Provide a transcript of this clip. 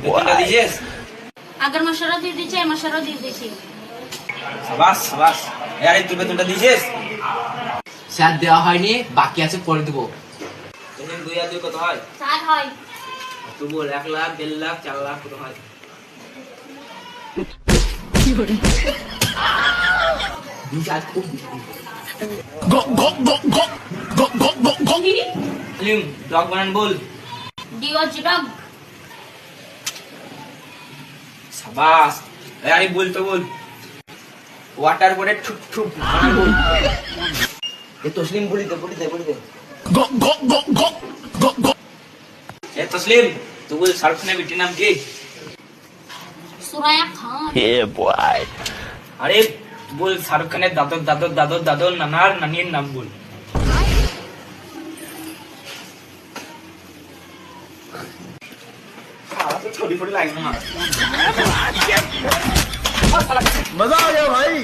বেতনটা দিয়েছিস? আগের মাসেরও দিয়ে দিচ্ছি, এই মাসেরও দিয়ে দিচ্ছি। সাবাস সাবাস। আরে তুই বেতনটা দিয়েছিস? স্যার দেওয়া হয়নি, বাকি আছে পরে দেবো। তুমি 2 আর 2 কত হয়? 4 হয়। তুই বল 1 লাখ 1.5 লাখ 4 লাখ কত হয়? লিম ডগ বানান বল। DOG dog. সাবাস। আরে বল তো বল। ওয়াটার বোর্ডে ঠুক ঠুক বানান বল। এ তসলিম বলি দে। এ তসলিম তুই বল শাহরুখ খানের বেটির নাম কি? সুরায়া খান। আরে বল শাহরুখ খানের দাদর নানার নানির নাম বল। छोटी छोटी लाइन में मजा आ गया भाई।